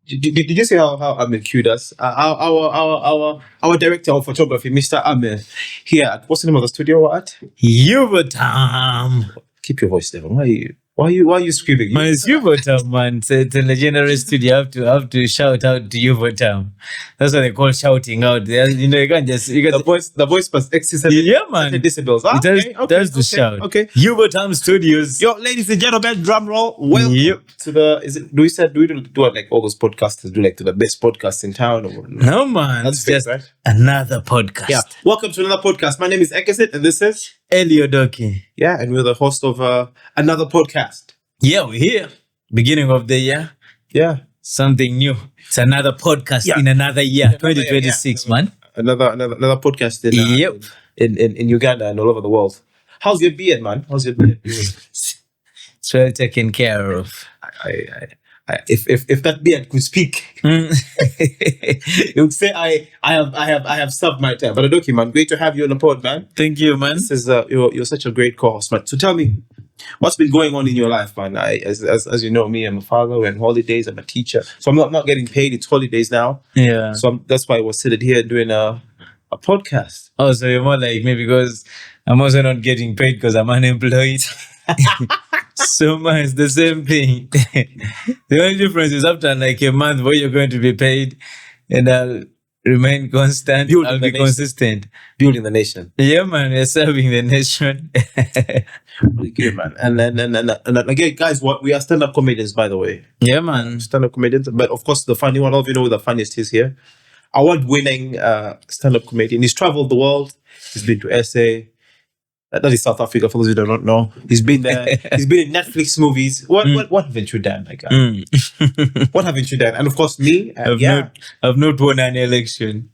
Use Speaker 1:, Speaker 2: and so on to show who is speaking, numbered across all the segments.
Speaker 1: Did you see how Amir cued us? Our director of photography, Mr. Amir, here at what's the name of the studio? What?
Speaker 2: Yubatam.
Speaker 1: Keep your voice down. Why are you screaming?
Speaker 2: Man, it's Yubatam, man. It's a legendary studio. Have to shout out to Yubatam. That's what they call shouting out. You know, you can't just
Speaker 1: the voice plus Ekeesit.
Speaker 2: Yeah, man.
Speaker 1: Decibels.
Speaker 2: That's the shout.
Speaker 1: Okay.
Speaker 2: Yubatam Studios.
Speaker 1: Yo, ladies and gentlemen, drum roll. Welcome to the. Do we do it like all those podcasters do, like to the best podcast in town? Or
Speaker 2: no, man.
Speaker 1: That's
Speaker 2: just
Speaker 1: right?
Speaker 2: Another podcast.
Speaker 1: Yeah. Welcome to another podcast. My name is Ekeesit, and this is
Speaker 2: Eli Odoki.
Speaker 1: Yeah, and we're the host of another podcast.
Speaker 2: Yeah, we're here. Beginning of the year.
Speaker 1: Yeah.
Speaker 2: Something new. It's another podcast in another year. 2026, man.
Speaker 1: Another podcast in Uganda and all over the world. How's your beard, man? How's your beard?
Speaker 2: It's well taken care of.
Speaker 1: If that beard could speak, it would say I have served my time. But Odoki, man, great to have you on the pod, man.
Speaker 2: Thank you, man.
Speaker 1: This is you're such a great co-host, man. So tell me, what's been going on in your life, man? As you know, me, I'm a father. We're on holidays. I'm a teacher, so I'm not getting paid. It's holidays now.
Speaker 2: Yeah.
Speaker 1: So that's why I was sitting here doing a podcast.
Speaker 2: Oh, so you're more like me because I'm also not getting paid because I'm unemployed. So man, it's the same thing. The only difference is after like a month where you're going to be paid, and I'll remain constant. I'll be consistent.
Speaker 1: Building the nation.
Speaker 2: Yeah, man, we're serving the nation.
Speaker 1: Really good, man. And again, guys, we are stand-up comedians, by the way.
Speaker 2: Yeah, man.
Speaker 1: Stand-up comedians. But of course, the funny one, all of you know who the funniest is here. Award-winning stand-up comedian. He's traveled the world. He's been to SA. That is South Africa, for those who do not know. He's been there. He's been in Netflix movies. What haven't you done, my guy? What haven't you done? And of course, me.
Speaker 2: I've not won an election.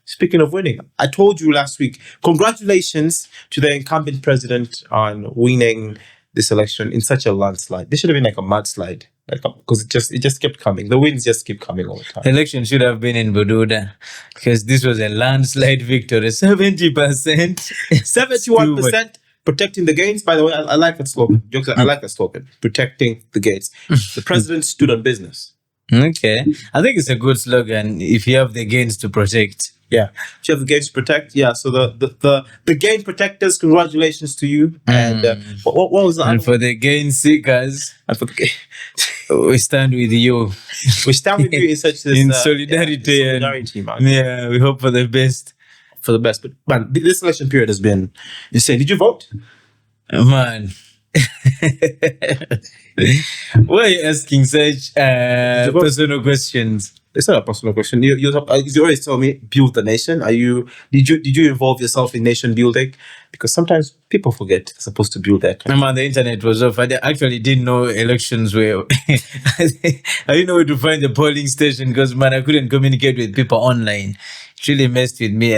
Speaker 1: Speaking of winning, I told you last week, congratulations to the incumbent president on winning this election in such a landslide. This should have been like a mudslide, because it just kept coming. The wins just keep coming all the time.
Speaker 2: Election should have been in Bududa because this was a landslide victory. 70%,
Speaker 1: 71%. Protecting the gains. By the way, I like that slogan. Jokes, I like that slogan. Protecting the gains. The president stood on business.
Speaker 2: Okay, I think it's a good slogan. If you have the gains to protect.
Speaker 1: Yeah, if you have the gains to protect, yeah. So the gain protectors, congratulations to you. And what was that?
Speaker 2: And for the gain seekers,
Speaker 1: and for the
Speaker 2: we stand with you.
Speaker 1: We stand with you in such
Speaker 2: in solidarity,
Speaker 1: man.
Speaker 2: Yeah, we hope for the best.
Speaker 1: For the best, but man, this election period has been insane. Did you vote?
Speaker 2: Man. Why are you asking such personal questions?
Speaker 1: It's not a personal question. You always tell me build the nation. Did you involve yourself in nation building? Because sometimes people forget they're supposed to build that.
Speaker 2: Man, the internet was off. I actually didn't know elections were. I didn't know where to find the polling station because man, I couldn't communicate with people online. It really messed with me.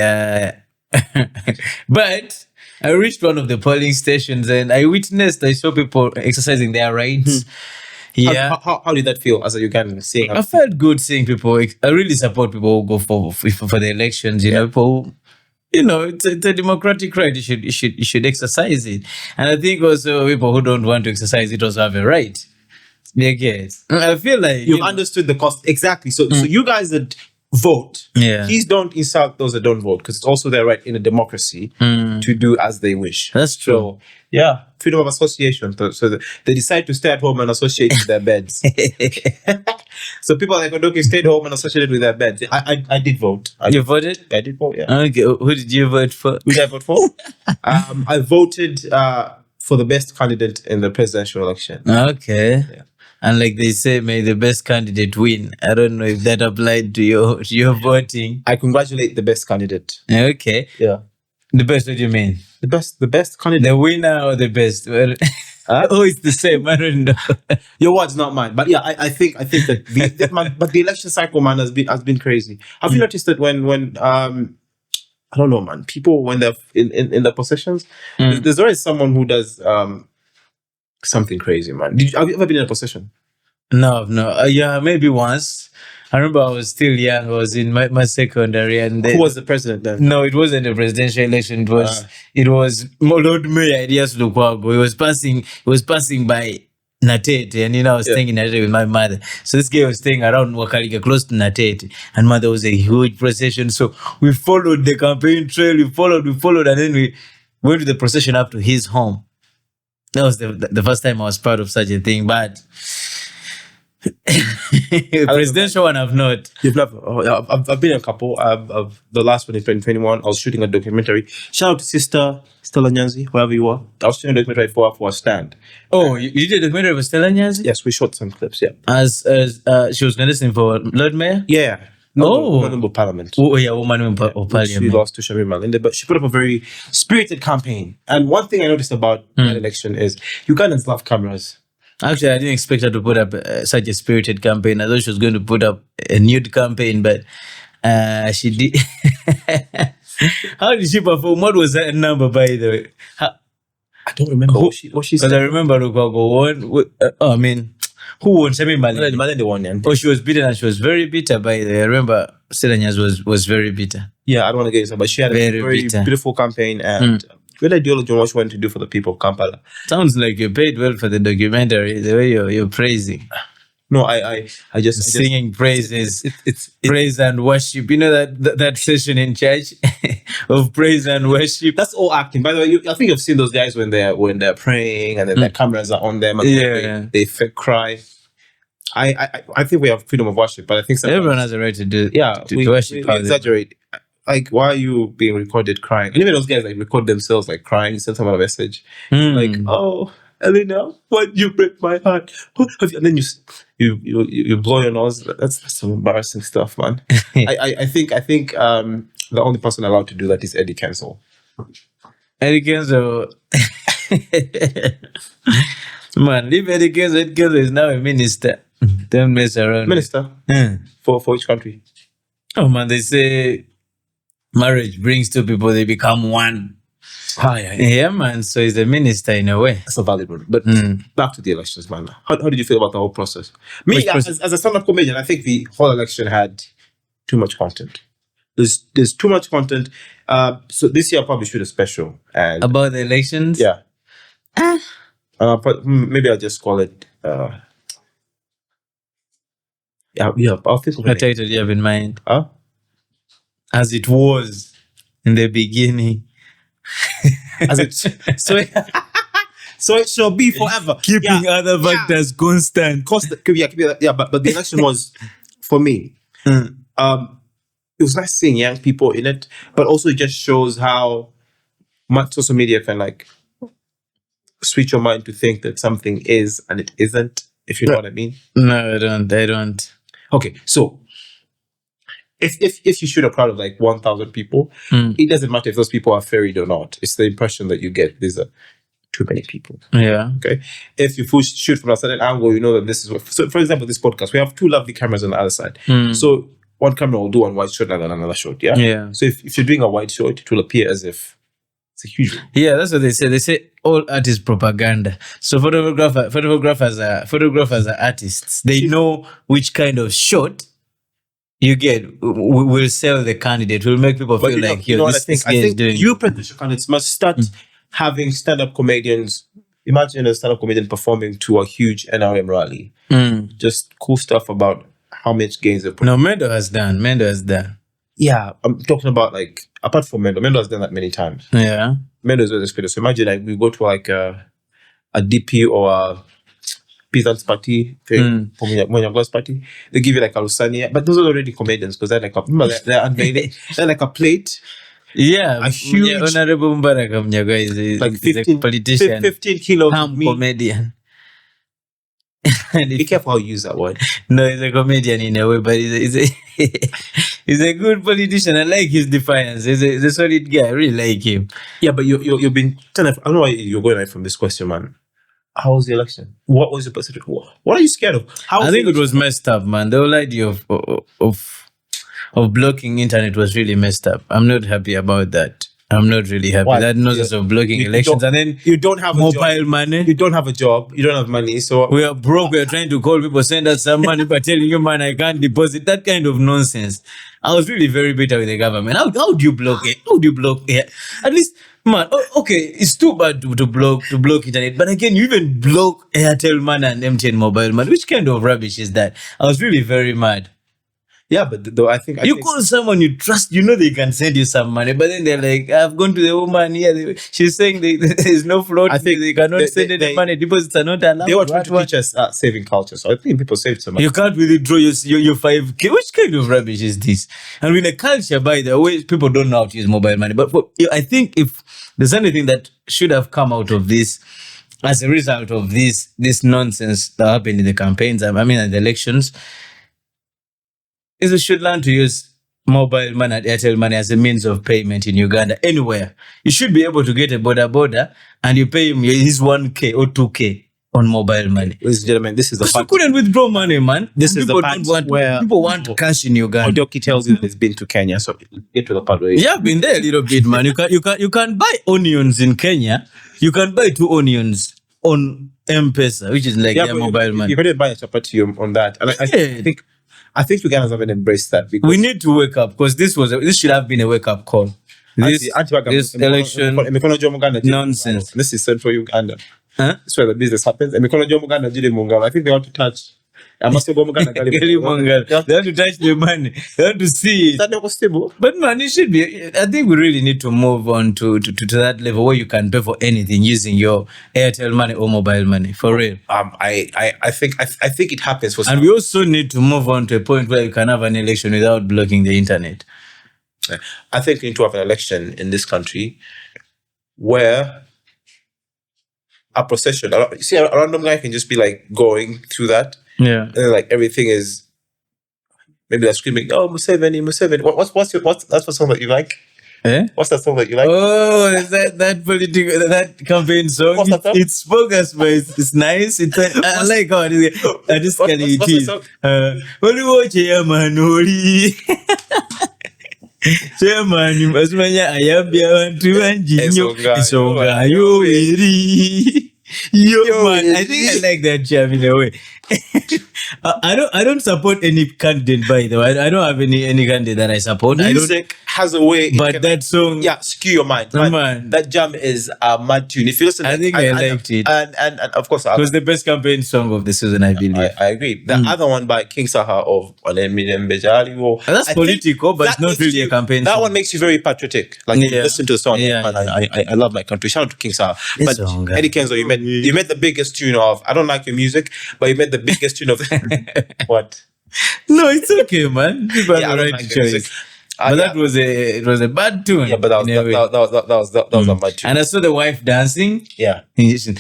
Speaker 2: But I reached one of the polling stations and I saw people exercising their rights. Yeah.
Speaker 1: How did that feel as a Ugandan seeing?
Speaker 2: I felt good seeing people. I really support people who go for the elections. You know, people. You know, it's a democratic right. You should exercise it. And I think also people who don't want to exercise it also have a right. Yes. I feel like
Speaker 1: you've understood the cost exactly. So you guys that vote, please don't insult those that don't vote because it's also their right in a democracy to do as they wish.
Speaker 2: That's true.
Speaker 1: So, yeah, freedom of association. So they decide to stay at home and associate with their beds. So people like Odoki stayed home and associated with their beds. I did vote.
Speaker 2: You voted?
Speaker 1: I did vote, yeah.
Speaker 2: Okay, who did you vote for?
Speaker 1: Who did I vote for? I voted for the best candidate in the presidential election.
Speaker 2: Okay.
Speaker 1: Yeah.
Speaker 2: And like they say, may the best candidate win. I don't know if that applied to your voting.
Speaker 1: I congratulate the best candidate.
Speaker 2: Okay.
Speaker 1: Yeah.
Speaker 2: The best, what do you mean?
Speaker 1: The best candidate.
Speaker 2: The winner or the best? Well, oh, it's the same. I don't know.
Speaker 1: Your words, not mine. But yeah, I think that the election cycle, man, has been crazy. Have you noticed that when I don't know, man, people when they're in the possessions, there's always someone who does something crazy, man. Have you ever been in a possession?
Speaker 2: No. Yeah, maybe once. I remember I was still young. I was in my secondary, and
Speaker 1: who was the president then?
Speaker 2: No, it wasn't a presidential election. It was Lord Mayor Elias Lukwago. He was passing by Natete, and I was staying in Natete with my mother. So this guy was staying around Wakaliga, close to Natete, and mother was a huge procession. So we followed the campaign trail. We followed, and then we went to the procession up to his home. That was the first time I was part of such a thing. But presidential one, I've not.
Speaker 1: You've never. I've been in a couple. The last one in 2021, I was shooting a documentary. Shout out to Sister Stella Nyanzi, wherever you are. I was shooting a documentary for a stand.
Speaker 2: Oh, you did a documentary with Stella Nyanzi?
Speaker 1: Yes, we shot some clips. Yeah.
Speaker 2: As she was contesting for Lord Mayor.
Speaker 1: Yeah. Woman of Parliament.
Speaker 2: Oh yeah, woman of
Speaker 1: She
Speaker 2: Parliament.
Speaker 1: lost to Shamim Malinde, but she put up a very spirited campaign. And one thing I noticed about that election is Ugandans love cameras.
Speaker 2: Actually, I didn't expect her to put up such a spirited campaign. I thought she was going to put up a nude campaign, but she did. How did she perform? What was that number, by the way?
Speaker 1: I don't remember what she
Speaker 2: Because
Speaker 1: said.
Speaker 2: I remember Rukago won. Who won? Semi Malindi.
Speaker 1: Malinde won, yeah.
Speaker 2: Oh, she was beaten and she was very bitter, by the way. I remember Sedanyas was very bitter.
Speaker 1: Yeah, I don't want to get into it, but she had a
Speaker 2: Very
Speaker 1: very
Speaker 2: bitter.
Speaker 1: beautiful campaign and good ideology on what she wanted to do for the people of Kampala.
Speaker 2: Sounds like you paid well for the documentary, the way you're praising.
Speaker 1: No, I just
Speaker 2: Singing praises.
Speaker 1: it's
Speaker 2: Praise and worship. You know that session in church of praise and worship.
Speaker 1: that's all acting. By the way, I think you've seen those guys when they're praying and then their cameras are on them and
Speaker 2: Yeah.
Speaker 1: they fake cry. I think we have freedom of worship, but I think sometimes,
Speaker 2: Everyone has a right to do.
Speaker 1: yeah,
Speaker 2: to
Speaker 1: we
Speaker 2: worship. how they-
Speaker 1: exaggerate. Like, why are you being recorded crying? And even those guys like record themselves like crying, send someone a message like, "Oh, Elena, why'd you break my heart?" And then you blow your nose. That's some embarrassing stuff, man. I think the only person allowed to do that is Eddie Kenzel.
Speaker 2: Eddie Kenzo. Man, leave Eddie Kenzo. Eddie Kenzo is now a minister. Don't mess around.
Speaker 1: Minister for which country?
Speaker 2: Oh man, they say marriage brings two people, they become one. Yeah, man. So he's a minister in a way.
Speaker 1: That's a valid one. But back to the elections, man. How did you feel about the whole process? Me,
Speaker 2: Which process?
Speaker 1: as a stand-up comedian, I think the whole election had too much content. There's too much content. So this year I'll probably shoot a special. And
Speaker 2: About the elections?
Speaker 1: yeah. Maybe I'll just call it I'll think of
Speaker 2: What
Speaker 1: it.
Speaker 2: title do you have in mind?
Speaker 1: Huh?
Speaker 2: As it was in the beginning.
Speaker 1: As it so it shall be forever.
Speaker 2: Keeping other factors constant.
Speaker 1: But the election was for me. It was nice seeing young people in it, but also it just shows how much social media can like switch your mind to think that something is and it isn't, if you know what I mean.
Speaker 2: No, I don't.
Speaker 1: Okay, so if you shoot a crowd of like 1,000 people, it doesn't matter if those people are ferried or not. It's the impression that you get. These are too many people.
Speaker 2: Yeah.
Speaker 1: Okay. If you shoot from a certain angle, you know that this is what. So, for example, this podcast, we have two lovely cameras on the other side. So one camera will do one wide shot and then another shot. Yeah.
Speaker 2: Yeah.
Speaker 1: So if you're doing a wide shot, it will appear as if it's a huge one.
Speaker 2: Yeah, that's what they say. They say all art is propaganda. So photographers are artists. They know which kind of shot you get will sell the candidate, will make people feel like,
Speaker 1: you know what
Speaker 2: this
Speaker 1: I
Speaker 2: guy is
Speaker 1: think
Speaker 2: doing.
Speaker 1: you presidential candidates must start having stand-up comedians. Imagine a stand-up comedian performing to a huge NRM rally. Just cool stuff about how much gains they've put.
Speaker 2: No, Mendo has done.
Speaker 1: Yeah, I'm talking about like apart from Mendo has done that many times.
Speaker 2: Yeah.
Speaker 1: Mendo is always creative. So imagine like we go to like a DP or a peasants party thing, Mwenyago's party. They give you like a lasagna, but those are already comedians because they're like they're unveiling. They're like a plate.
Speaker 2: Yeah,
Speaker 1: A huge-
Speaker 2: Honorable Mbaraka Mnyaga is
Speaker 1: Like
Speaker 2: a
Speaker 1: 15
Speaker 2: politician,
Speaker 1: 15 kilos of
Speaker 2: ham
Speaker 1: meat.
Speaker 2: comedian. And
Speaker 1: Be careful how you use that word.
Speaker 2: no, he's a comedian in a way, but he's he's a good politician. I like his defiance. He's a solid guy. I really like him.
Speaker 1: Yeah, but you've been I don't know why you're going away from this question, man. How was the election? What was your perception? What are you scared of?
Speaker 2: I think it was messed up, man. The whole idea of blocking internet was really messed up. I'm not happy about that. I'm not really happy.
Speaker 1: Why?
Speaker 2: That nonsense of blocking
Speaker 1: You
Speaker 2: elections,
Speaker 1: don't-
Speaker 2: and then
Speaker 1: you don't have a job.
Speaker 2: mobile money.
Speaker 1: You don't have a job. You don't have money. So
Speaker 2: We are broke. We are trying to call people, send us some money, but telling you, man, I can't deposit. That kind of nonsense. I was really very bitter with the government. How do you block it? How do you block it? At least Man, okay, it's too bad to block internet, but again, you even block Airtel Money and MTN Mobile Money. Which kind of rubbish is that? I was really very mad.
Speaker 1: Yeah, but though I think
Speaker 2: You call someone you trust, you know they can send you some money, but then they're like, I've gone to the woman here. She's saying there's no fraud.
Speaker 1: I think
Speaker 2: they cannot send any
Speaker 1: they-
Speaker 2: money. Deposits are not allowed.
Speaker 1: they were trying to
Speaker 2: What?
Speaker 1: teach us saving culture. So I think people saved some money.
Speaker 2: You can't withdraw your 5K. Which kind of rubbish is this? And with a culture, by the way, people don't know how to use mobile money. But I think if there's anything that should have come out of this as a result of this nonsense that happened in the campaigns, I mean, at the elections, is we should learn to use mobile money and Airtel money as a means of payment in Uganda. Anywhere. You should be able to get a border and you pay him his 1K or 2K on mobile money.
Speaker 1: Ladies and gentlemen, this is the
Speaker 2: Because you
Speaker 1: part
Speaker 2: couldn't withdraw money, man.
Speaker 1: This is the
Speaker 2: People
Speaker 1: part
Speaker 2: don't want
Speaker 1: where-
Speaker 2: people want cash in Uganda.
Speaker 1: Odoki tells you that he's been to Kenya. So get to the part where
Speaker 2: Yeah, I've been there a little bit, man. You can buy onions in Kenya. You can buy 2 onions on M-Pesa, which is like their
Speaker 1: but
Speaker 2: mobile money.
Speaker 1: You couldn't buy a chapati on that. And I think Ugandans haven't embraced that because
Speaker 2: We need to wake up because this should have been a wake up call. This election nonsense.
Speaker 1: This is central Uganda.
Speaker 2: Huh?
Speaker 1: That's where the business happens. I think they want to touch.
Speaker 2: They want to touch the money. They want to see it. But man, it should be. I think we really need to move on to that level where you can pay for anything using your Airtel money or mobile money. For real.
Speaker 1: I think it happens for some.
Speaker 2: And we also need to move on to a point where you can have an election without blocking the internet.
Speaker 1: I think we need to have an election in this country where a procession, you see, a random guy can just be like going through that,
Speaker 2: Yeah.
Speaker 1: and then, like everything is maybe they're screaming, "Oh, Museveni, Museveni." What's that's the song that you like?
Speaker 2: Eh?
Speaker 1: What's that song that you like?
Speaker 2: Oh, is that campaign song?
Speaker 1: What's that song?
Speaker 2: It's bogus, but it's nice. I like how it is. I just
Speaker 1: What's
Speaker 2: can
Speaker 1: the
Speaker 2: it is.
Speaker 1: song?
Speaker 2: What do you watch here, man? Chairman, Masmanya, ayambia wantu wanjinyo, isonga yo eri. Yo, man, I think I like that jam in a way. I don't support any candidate, by the way. I don't have any candidate that I support.
Speaker 1: Music has a way,
Speaker 2: But that song,
Speaker 1: skew your mind.
Speaker 2: Man.
Speaker 1: That jam is a mad tune. If you listen,
Speaker 2: I think I liked it.
Speaker 1: and of course,
Speaker 2: it was the best campaign song of the season, I believe.
Speaker 1: I agree. The other one by King Saha of
Speaker 2: That's political, but it's not really a campaign
Speaker 1: That
Speaker 2: song.
Speaker 1: one makes you very patriotic. Like you
Speaker 2: Yeah.
Speaker 1: listen to the song,
Speaker 2: Yeah.
Speaker 1: and I love my country. Shout out to King Saha. But
Speaker 2: song,
Speaker 1: Eddie Kenzo, you made the biggest tune of. I don't like your music, but you made the biggest tune of what?
Speaker 2: No, it's okay, man. People have
Speaker 1: I
Speaker 2: the
Speaker 1: don't
Speaker 2: right
Speaker 1: like
Speaker 2: to
Speaker 1: the music.
Speaker 2: choice. But that was a bad tune.
Speaker 1: Yeah, but that
Speaker 2: in a way.
Speaker 1: was a mad tune.
Speaker 2: And I saw the wife dancing.
Speaker 1: Yeah.
Speaker 2: And just, you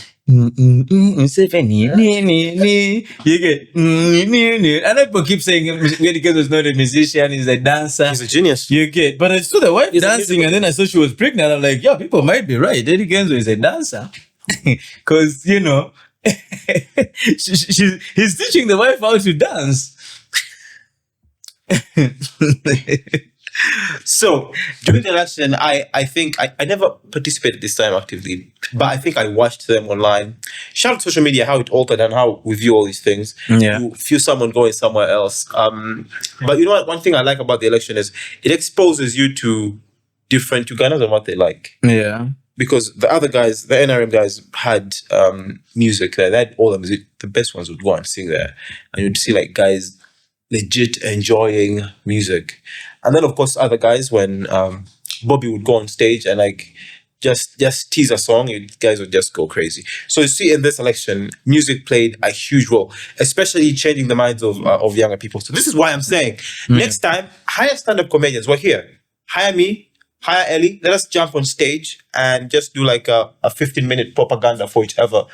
Speaker 2: get, and people keep saying Ekeesit was not a musician, he's a dancer.
Speaker 1: He's a genius.
Speaker 2: You get, but I saw the wife
Speaker 1: He's a
Speaker 2: dancing,
Speaker 1: musical-
Speaker 2: and then I saw she was pregnant. I'm like, yeah, people might be right. Ekeesit is a dancer, because he's teaching the wife how to dance.
Speaker 1: So during the election, I think I never participated this time actively, but I think I watched them online. Shout out to social media, how it altered and how we view all these things.
Speaker 2: Yeah.
Speaker 1: You feel someone going somewhere else. But you know what? One thing I like about the election is it exposes you to different Ugandans and what they like.
Speaker 2: Yeah.
Speaker 1: Because the other guys, the NRM guys, had music there. They had all the music. The best ones would go and sing there, and you'd see like guys legit enjoying music. And then of course other guys, when Bobby would go on stage and like just tease a song, you guys would just go crazy. So you see in this election, music played a huge role, especially changing the minds of younger people. So this is why I'm saying next time, hire stand-up comedians. We're here. Hire me. Hire Ellie. Let us jump on stage and just do like a 15-minute propaganda for whichever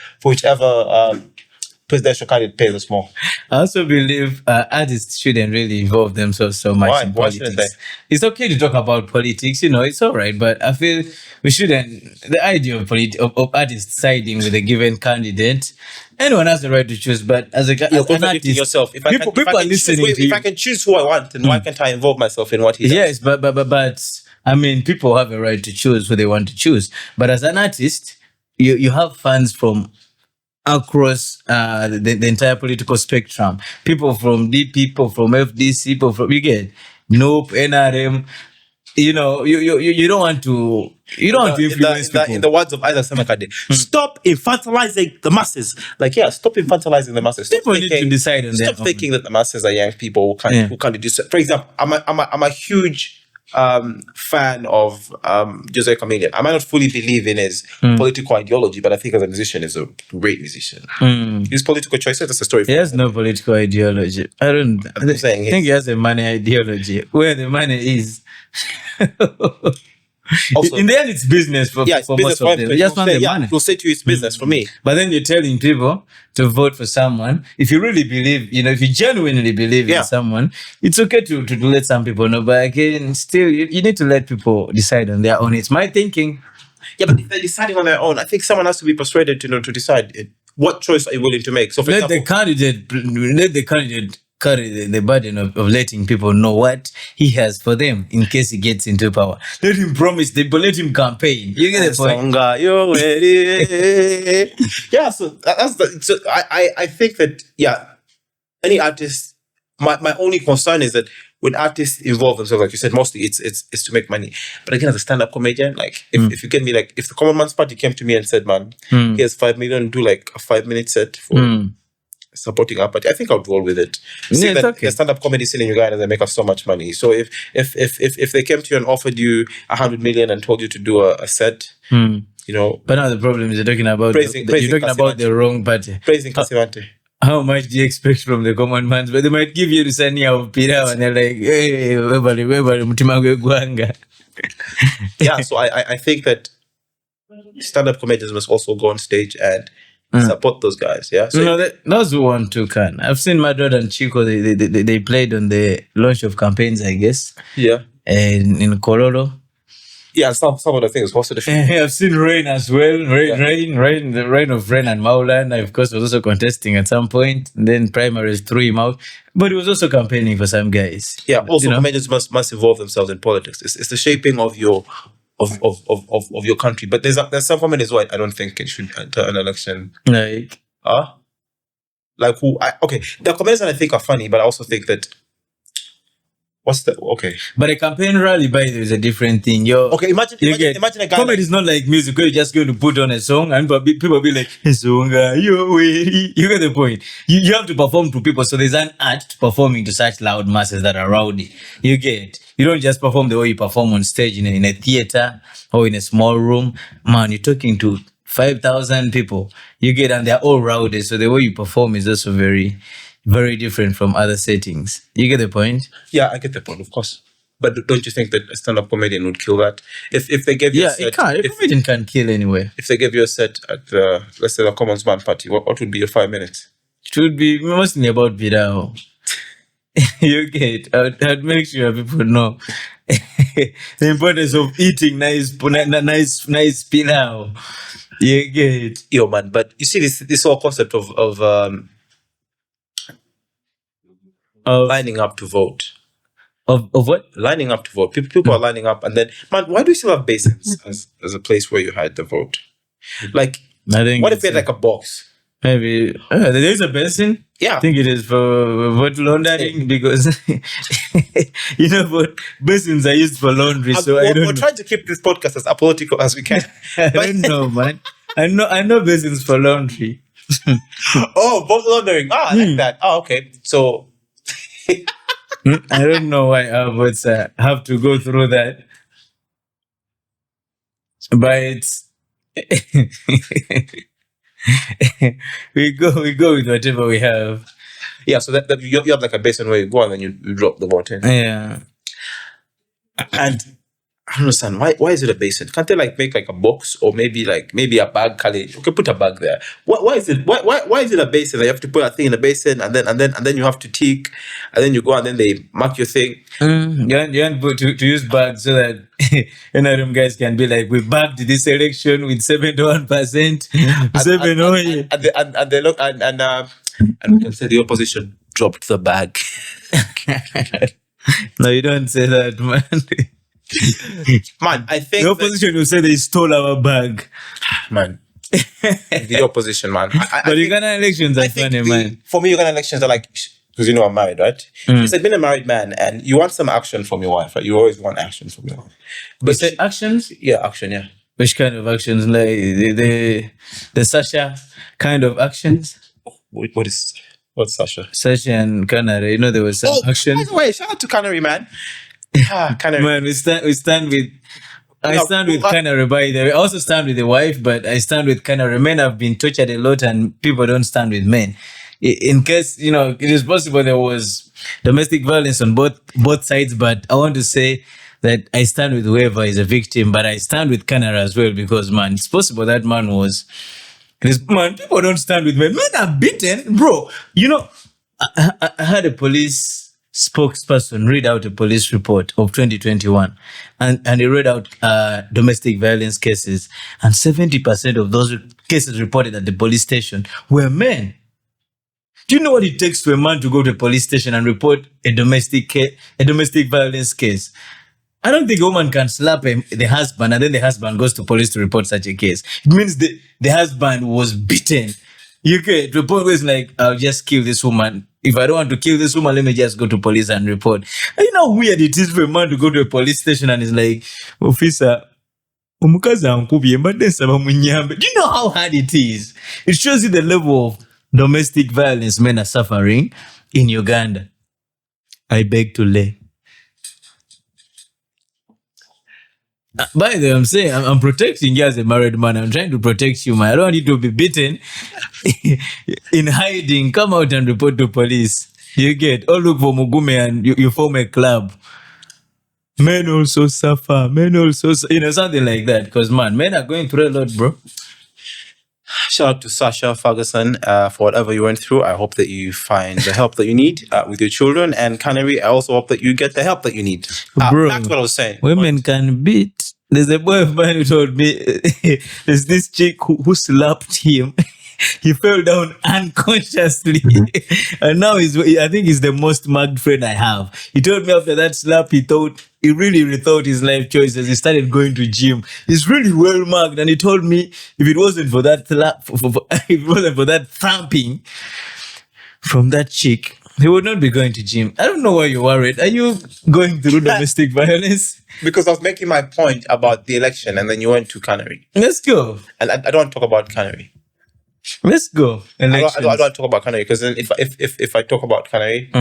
Speaker 1: presidential candidate pays us more.
Speaker 2: I also believe artists shouldn't really involve themselves so much
Speaker 1: Why?
Speaker 2: in
Speaker 1: Why shouldn't
Speaker 2: politics. It's okay to talk about politics, it's all right, but I feel we shouldn't. The idea of artists siding with a given candidate, anyone has the right to choose, but as an
Speaker 1: Contradicting
Speaker 2: artist,
Speaker 1: yourself.
Speaker 2: people are listening to
Speaker 1: If
Speaker 2: you.
Speaker 1: I can choose who I want, then why can't I involve myself in what he does?
Speaker 2: Yes, but I mean, people have a right to choose who they want to choose. But as an artist, you have fans from across the entire political spectrum. People from DP, people from FDC, people from, you get, NOPE, NRM. you know, you don't want to influence people.
Speaker 1: In the words of Isaac Semakade, stop infantilizing the masses. Like, yeah, stop infantilizing the masses. Stop
Speaker 2: People need to decide on their
Speaker 1: Stop
Speaker 2: own.
Speaker 1: thinking that the masses are young people who can't do. For example, I'm a huge fan of Jose Chameleon. I might not fully believe in his political ideology, but I think as a musician, he's a great musician. His political choices, that's a story.
Speaker 2: He has no political ideology. I think he has a money ideology. Where the money is.
Speaker 1: Also,
Speaker 2: in the end, it's business for
Speaker 1: it's
Speaker 2: most
Speaker 1: business
Speaker 2: of them. They just want the money.
Speaker 1: He'll say to you, it's business for me.
Speaker 2: But then you're telling people to vote for someone. If you really believe, if you genuinely believe in someone, it's okay to let some people know. But again, still, you need to let people decide on their own. It's my thinking.
Speaker 1: Yeah, but if they're deciding on their own, I think someone has to be persuaded to decide what choice are you willing to make. So, for example,
Speaker 2: let the candidate carry the burden of letting people know what he has for them in case he gets into power. Let him promise them, but let him campaign. You get the point?
Speaker 1: Yeah, so I think that, any artist, my only concern is that when artists involve themselves, like you said, mostly it's to make money. But again, as a stand-up comedian, like if you get me, like if the Common Man's Party came to me and said, man, here's 5 million, do like a 5-minute set for supporting our party, I think I would roll with it. See that okay. The stand-up comedy scene in Uganda, they make us so much money. So if they came to you and offered you 100 million and told you to do a set, But
Speaker 2: now the problem is you're talking about the wrong party.
Speaker 1: Praising Kasivante.
Speaker 2: How much do you expect from the common man? But they might give you the sania of Pirao and they're like, hey, webali, mutima gwanga.
Speaker 1: Yeah, so I think that stand-up comedians must also go on stage and support those guys. Yeah, so
Speaker 2: those who want to can. I've seen Madrid and Chico. They played on the launch of campaigns, I guess.
Speaker 1: Yeah,
Speaker 2: and in Kololo.
Speaker 1: Yeah, some of the things hosted.
Speaker 2: I've seen Rain as well. Rain, the Rain of Rain and Maulan, of course, was also contesting at some point. And then primaries threw him out, but he was also campaigning for some guys.
Speaker 1: Yeah, also comedians must involve themselves in politics. It's the shaping of your of your country. But there's some comedians who I don't think it should enter an election.
Speaker 2: Like
Speaker 1: who? The comedians that I think are funny, but I also think that.
Speaker 2: But a campaign rally, by the way, is a different thing.
Speaker 1: Imagine a guy.
Speaker 2: Comedy is not like music where you're just going to put on a song and people will be like, "Songa, you get the point. You have to perform to people, so there's an art to performing to such loud masses that are rowdy. You get. You don't just perform the way you perform on stage in a theater or in a small room. Man, you're talking to 5,000 people. You get, and they're all rowdy. So the way you perform is also very, very different from other settings. You get the point?
Speaker 1: Yeah, I get the point, of course. But don't you think that a stand-up comedian would kill that? If they gave you a set...
Speaker 2: Yeah, it can. A comedian can kill anyway.
Speaker 1: If they gave you a set at, let's say, the Commons Man Party, what would be your 5 minutes?
Speaker 2: It would be mostly about Vidao. You get. I'd make sure people know the importance of eating nice pilau. You get.
Speaker 1: Yo, man, but you see this whole concept of lining up to vote.
Speaker 2: Of what?
Speaker 1: Lining up to vote. People are lining up, and then, man, why do you still have basins as a place where you hide the vote? Like, what if we had like a box?
Speaker 2: Maybe there is a basin.
Speaker 1: Yeah,
Speaker 2: I think it is for vote laundering because basins are used for laundry. So we're
Speaker 1: trying to keep this podcast as apolitical as we can.
Speaker 2: I don't know, man. I know basins for laundry.
Speaker 1: Vote laundering. I like that. Okay, so.
Speaker 2: I don't know why our votes have to go through that, but we go with whatever we have.
Speaker 1: Yeah, so that you have like a basin where you go and then you drop the vote in.
Speaker 2: Yeah,
Speaker 1: and I don't understand why is it a basin? Can't they like make like a box or maybe a bag? Kali, you can put a bag there. Why is it a basin? You have to put a thing in a basin and then you have to tick and then you go and then they mark your thing.
Speaker 2: You want to use bags so that NRM guys can be like, we bagged this election with 71%.
Speaker 1: And they look and we can say the opposition dropped the bag.
Speaker 2: No, you don't say that, man.
Speaker 1: Man, I think
Speaker 2: the opposition will say they stole our bag.
Speaker 1: Man, the opposition, man.
Speaker 2: But Uganda elections are funny, man.
Speaker 1: For me, Uganda elections are like because I'm married, right? He said, being a married man and you want some action from your wife, right? You always want action from your wife.
Speaker 2: But you say actions?
Speaker 1: Yeah, action, yeah.
Speaker 2: Which kind of actions? Like the Sasha kind of actions?
Speaker 1: What's Sasha?
Speaker 2: Sasha and Canary, there was some action.
Speaker 1: By the way, shout out to Canary, man. Canary.
Speaker 2: Man, we stand with Canary, by the way. I also stand with the wife, but I stand with Canary. Men have been tortured a lot and people don't stand with men. In case, it is possible there was domestic violence on both sides, but I want to say that I stand with whoever is a victim, but I stand with Canary as well because, man, it's possible that man was... Man, people don't stand with men. Men are beaten, bro. I had a police spokesperson read out a police report of 2021 and he read out domestic violence cases, and 70% of those cases reported at the police station were men. Do you know what it takes for a man to go to a police station and report a domestic violence case? I don't think a woman can slap the husband and then the husband goes to police to report such a case. It means the husband was beaten. To a point where it's like, I'll just kill this woman. If I don't want to kill this woman, let me just go to police and report. And you know how weird it is for a man to go to a police station and he's like, officer, do you know how hard it is? It shows you the level of domestic violence men are suffering in Uganda. I beg to lay. By the way, I'm saying I'm protecting you as a married man. I'm trying to protect you, man. I don't want you to be beaten in hiding. Come out and report to police. You get, or look for Mugume and you form a club. Men also suffer. Something like that. Because, man, men are going through a lot, bro.
Speaker 1: Shout out to Sasha Ferguson for whatever you went through. I hope that you find the help that you need with your children. And Canary, I also hope that you get the help that you need.
Speaker 2: Bro,
Speaker 1: that's what I was saying.
Speaker 2: Women can beat. There's a boy of mine who told me there's this chick who slapped him. He fell down unconsciously. And now I think he's the most mugged friend I have. He told me after that slap, he really rethought his life choices. He started going to gym. He's really well mugged. And he told me if it wasn't for that slap, if it wasn't for that thumping from that chick, he would not be going to gym. I don't know why you're worried. Are you going through domestic violence?
Speaker 1: Because I was making my point about the election and then you went to Canary.
Speaker 2: Let's go.
Speaker 1: And I don't want to talk about Canary.
Speaker 2: Let's go.
Speaker 1: I don't want to talk about Canary because then if I talk about Canary,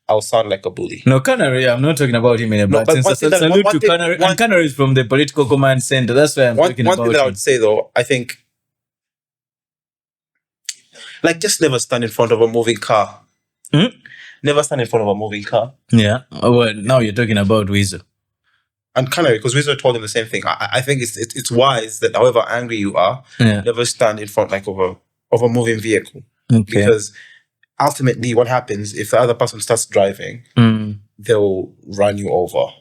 Speaker 1: I'll sound like a bully.
Speaker 2: No, Canary, I'm not talking about him in a bad sense. Salute to Canary. And Canary is from the political command center. That's why I'm talking about
Speaker 1: One thing that I would say though, I think, like, just never stand in front of a moving car. Never stand in front of a moving car.
Speaker 2: Yeah. Well, now you're talking about Weasel.
Speaker 1: And Canary, because Weasel told him the same thing. I think it's wise that however angry you are, never stand in front of a moving vehicle.
Speaker 2: Okay.
Speaker 1: Because ultimately what happens if the other person starts driving, they'll run you over.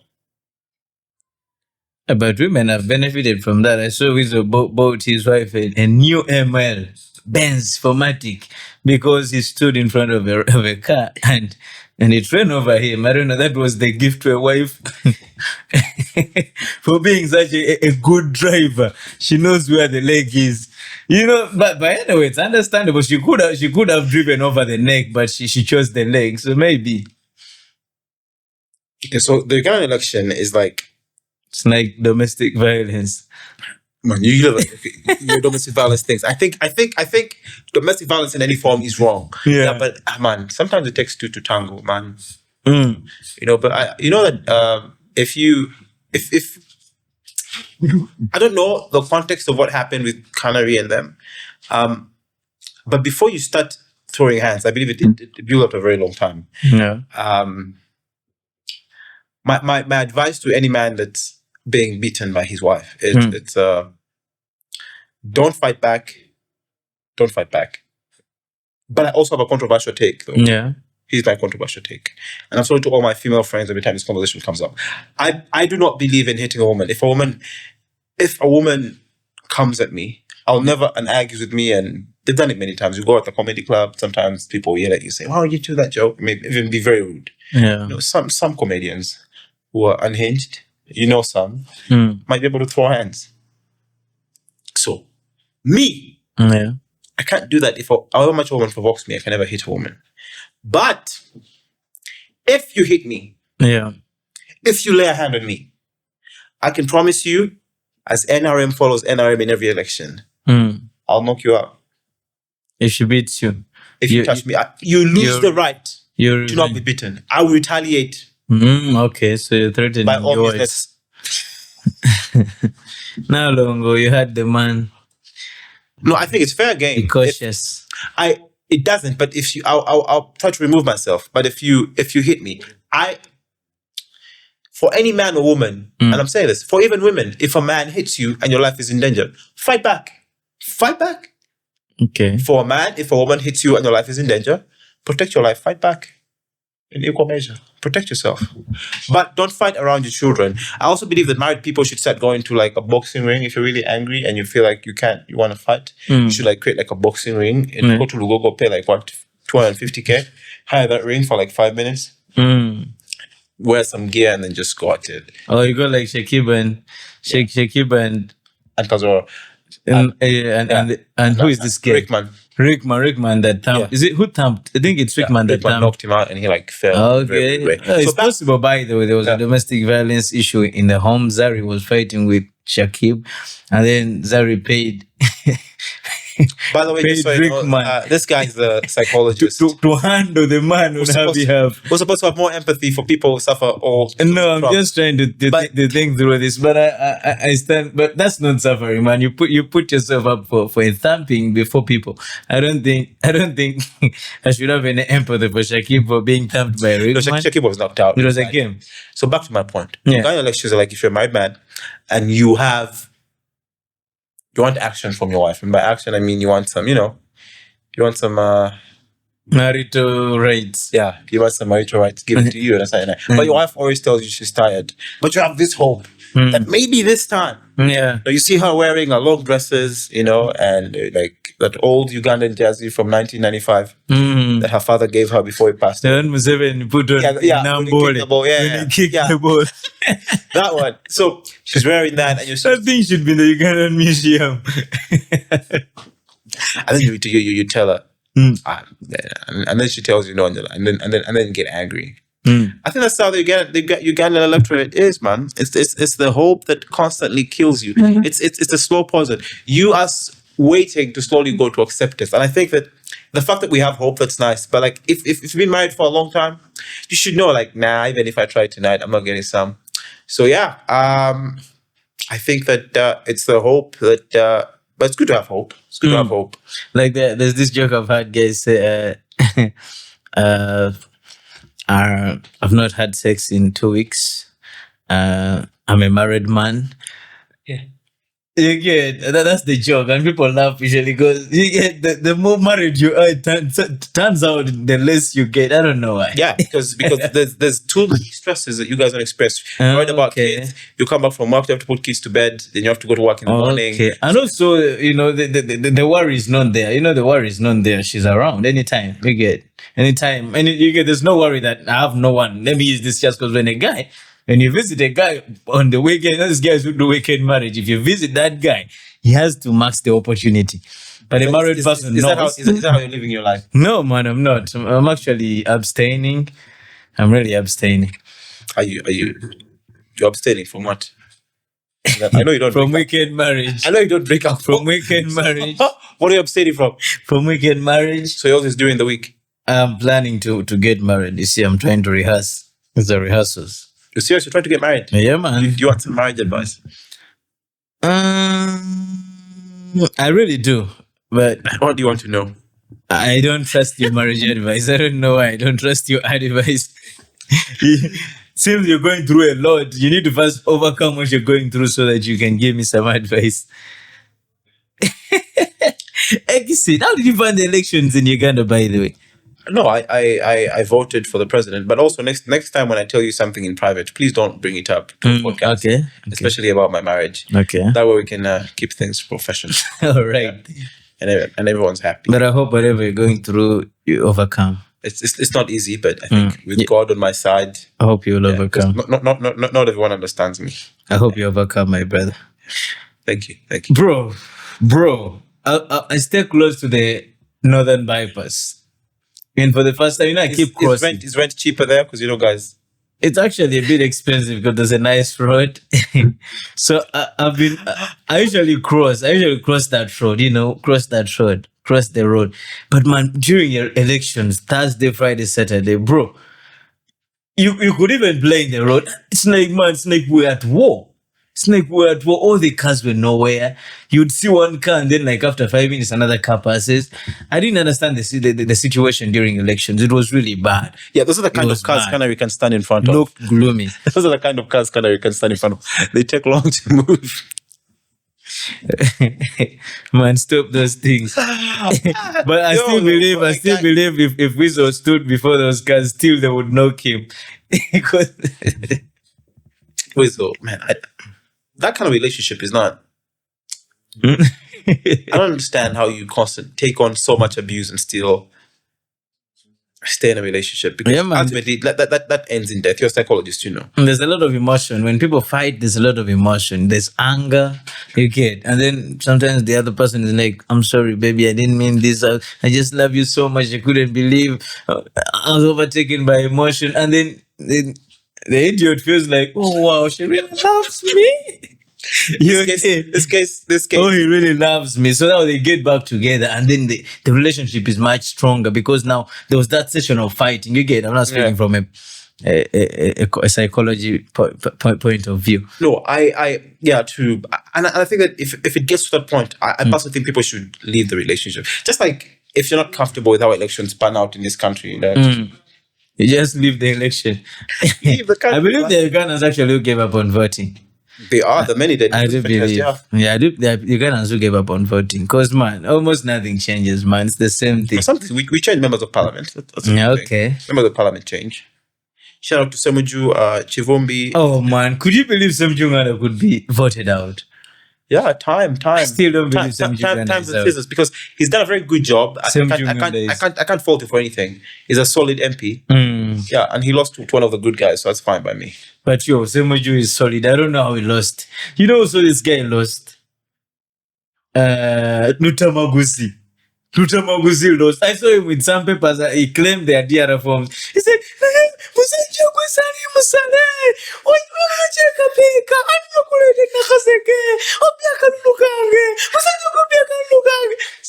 Speaker 2: But women have benefited from that. I saw Weasel bought his wife a new ML Benz Formatic because he stood in front of a car and it ran over him. I don't know, that was the gift to a wife for being such a good driver. She knows where the leg is. But anyway, it's understandable. She could have driven over the neck, but she chose the leg. So maybe.
Speaker 1: Okay, so the Ugandan election is like...
Speaker 2: It's like domestic violence.
Speaker 1: Man, you know, your domestic violence things. I think domestic violence in any form is wrong.
Speaker 2: Yeah,
Speaker 1: but man, sometimes it takes two to tango, man. But that if I don't know the context of what happened with Canary and them, but before you start throwing hands, I believe it built up a very long time.
Speaker 2: Yeah.
Speaker 1: My advice to any man that's being beaten by his wife it's don't fight back. Don't fight back. But I also have a controversial take, though.
Speaker 2: Yeah.
Speaker 1: Here's my controversial take. And I'm sorry to all my female friends every time this conversation comes up. I do not believe in hitting a woman. If a woman comes at me, I'll never, and argues with me, and they've done it many times. You go at the comedy club, sometimes people yell at you, say, "Why you do that joke?" Maybe even be very rude.
Speaker 2: Yeah.
Speaker 1: Some comedians who are unhinged, some might be able to throw hands. So, me,
Speaker 2: yeah,
Speaker 1: I can't do that. However much a woman provokes me, I can never hit a woman. But if you hit me,
Speaker 2: Yeah.
Speaker 1: if you lay a hand on me, I can promise you, as NRM follows NRM in every election,
Speaker 2: Mm.
Speaker 1: I'll knock you out.
Speaker 2: If she beats you,
Speaker 1: If you touch me, you lose
Speaker 2: you're-
Speaker 1: the right
Speaker 2: you're
Speaker 1: to not be beaten. I will retaliate
Speaker 2: Okay, so you're threatening
Speaker 1: by all
Speaker 2: your
Speaker 1: means.
Speaker 2: words. Now, Longo, you had the man.
Speaker 1: No, I think it's fair game.
Speaker 2: Be cautious.
Speaker 1: It doesn't. But if you, I'll try to remove myself. But if you hit me, for any man or woman, and I'm saying this for even women, if a man hits you and your life is in danger, fight back. Fight back.
Speaker 2: Okay.
Speaker 1: For a man, if a woman hits you and your life is in danger, protect your life. Fight back in equal measure. Protect yourself. But don't fight around your children. I also believe that married people should start going to like a boxing ring. If you're really angry and you feel like you want to fight, you should like create like a boxing ring and go to Lugogo, pay like 250K, hire that ring for like 5 minutes, wear some gear, and then just go at it.
Speaker 2: Oh, you go like Shakib and
Speaker 1: And Kazora.
Speaker 2: And who is this guy? Rickman that thumped. Is it who thumped? I think it's Rickman that
Speaker 1: Rickman
Speaker 2: thumped.
Speaker 1: knocked him out and he like fell.
Speaker 2: Okay.
Speaker 1: Very.
Speaker 2: It's possible, by the way, there was a domestic violence issue in the home. Zari was fighting with Shakib, and then Zari paid.
Speaker 1: By the way, just so you know, this guy is a psychologist.
Speaker 2: to handle the man on our behalf.
Speaker 1: We're supposed to have more empathy for people who suffer or...
Speaker 2: No, I'm just trying to think through this. But I stand... But that's not suffering, man. You put yourself up for a thumping before people. I don't think I should have any empathy for Shakib for being thumped by Rick.
Speaker 1: No, Shakib was knocked out.
Speaker 2: It was a game.
Speaker 1: So back to my point.
Speaker 2: Yeah.
Speaker 1: Uganda elections are like if you're a married man and you want action from your wife. And by action, I mean you want some
Speaker 2: marital rights.
Speaker 1: Yeah, you want some marital rights given to you. But your wife always tells you she's tired. But you have this hope that maybe this time.
Speaker 2: Yeah.
Speaker 1: You see her wearing her long dresses, and like that old Ugandan jersey from 1995 that her father gave her before he passed.
Speaker 2: The one Museveni put on
Speaker 1: when he kicked the ball.
Speaker 2: When he kicked the ball.
Speaker 1: That one. So she's wearing that, and
Speaker 2: that thing should be in the Ugandan museum.
Speaker 1: And then you tell her, and then she tells you no, and then get angry. I think that's how the Ugandan electorate is, man. It's the hope that constantly kills you. It's the slow poison. You are waiting to slowly go to acceptance, and I think that the fact that we have hope, that's nice. But like, if you've been married for a long time, you should know, like, nah, even if I try tonight, I'm not getting some. So yeah, I think that it's the hope that. But it's good to have hope. It's good to have hope.
Speaker 2: Like there's this joke I've had guys say, I've not had sex in 2 weeks. I'm a married man.
Speaker 1: Yeah.
Speaker 2: You get that's the joke, and people laugh usually because you get the more married you are, it turns out the less you get. I don't know why.
Speaker 1: Yeah, because there's too many stresses that you guys don't express. You're worried about kids. You come back from work, you have to put kids to bed, then you have to go to work in the morning.
Speaker 2: And also, the worry is not there. The worry is not there. She's around anytime. You get anytime, and you get. There's no worry that I have no one. Let me use this just because when you visit a guy on the weekend, those guys who do weekend marriage, if you visit that guy, he has to max the opportunity. But a married person,
Speaker 1: is that how you're living your life?
Speaker 2: No, man, I'm not. I'm actually abstaining. I'm really abstaining.
Speaker 1: Are you abstaining from what? I know you don't.
Speaker 2: From weekend marriage.
Speaker 1: I know you don't break up
Speaker 2: from weekend marriage.
Speaker 1: What are you abstaining from?
Speaker 2: From weekend marriage.
Speaker 1: So yours is during the week.
Speaker 2: I'm planning to get married this year. I'm trying to rehearse. It's the rehearsals.
Speaker 1: You're serious? You're trying to get married?
Speaker 2: Yeah, man.
Speaker 1: Do you want some marriage advice?
Speaker 2: I really do, but
Speaker 1: what do you want to know?
Speaker 2: I don't trust your marriage advice. I don't know why I don't trust your advice. Seems you're going through a lot. You need to first overcome what you're going through so that you can give me some advice. Ekeesit, how did you find the elections in Uganda, by the way?
Speaker 1: No, I voted for the president, but also next time when I tell you something in private, please don't bring it up to the podcast.
Speaker 2: Okay.
Speaker 1: Especially about my marriage.
Speaker 2: Okay.
Speaker 1: That way we can keep things professional.
Speaker 2: All right.
Speaker 1: And everyone's happy.
Speaker 2: But I hope whatever you're going through, you overcome.
Speaker 1: It's not easy, but I think with God on my side,
Speaker 2: I hope you will overcome.
Speaker 1: Not everyone understands me.
Speaker 2: I hope you overcome, my brother.
Speaker 1: Thank you.
Speaker 2: Bro, I stay close to the northern bypass. And for the first time, I keep crossing.
Speaker 1: Is rent cheaper there? Because guys.
Speaker 2: It's actually a bit expensive because there's a nice road. So I usually cross that road, cross the road. But man, during your elections, Thursday, Friday, Saturday, bro, you could even play in the road. It's like we're at war. It's like we're at war. All the cars were nowhere. You'd see one car and then like after 5 minutes, another car passes. I didn't understand the situation during elections. It was really bad.
Speaker 1: Yeah, those are the kind of cars Canary can stand in front of.
Speaker 2: Look gloomy.
Speaker 1: Those are the kind of cars Canary can stand in front of. They take long to move.
Speaker 2: Man, stop those things. But I still believe if Weasel stood before those cars, still they would knock him. Because
Speaker 1: Weasel, man, that kind of relationship is not. I don't understand how you constantly take on so much abuse and still stay in a relationship, because ultimately that ends in death. You're a psychologist,
Speaker 2: There's a lot of emotion. When people fight, there's a lot of emotion. There's anger, you get. And then sometimes the other person is like, I'm sorry, baby, I didn't mean this. I just love you so much. I couldn't believe I was overtaken by emotion. And then the idiot feels like, oh, wow, she really loves me.
Speaker 1: This case.
Speaker 2: Oh, he really loves me. So now they get back together, and then the relationship is much stronger because now there was that session of fighting. You get. I'm not speaking from a psychology point of view.
Speaker 1: No, true. And I think that if it gets to that point, I personally think people should leave the relationship. Just like if you're not comfortable with how elections pan out in this country,
Speaker 2: you just leave the election.
Speaker 1: Leave the country.
Speaker 2: I believe the Ugandans actually gave up on voting.
Speaker 1: They are the many that
Speaker 2: I do believe. Yeah, I do. The Ugandans who gave up on voting, because man, almost nothing changes, man. It's the same thing.
Speaker 1: We change members of parliament. That's
Speaker 2: okay.
Speaker 1: Members of parliament change. Shout out to Semuju Chivumbi.
Speaker 2: Oh man, could you believe Semuju Ngana could be voted out?
Speaker 1: Yeah, time.
Speaker 2: I still don't believe Semuju Ngana is out.
Speaker 1: Because he's done a very good job. I can't fault him for anything. He's a solid MP. Yeah, and he lost to one of the good guys, so that's fine by me.
Speaker 2: But Semuju is solid. I don't know how he lost. So this guy lost. Nutamagusi lost. I saw him with some papers. He claimed their DR forms. He said,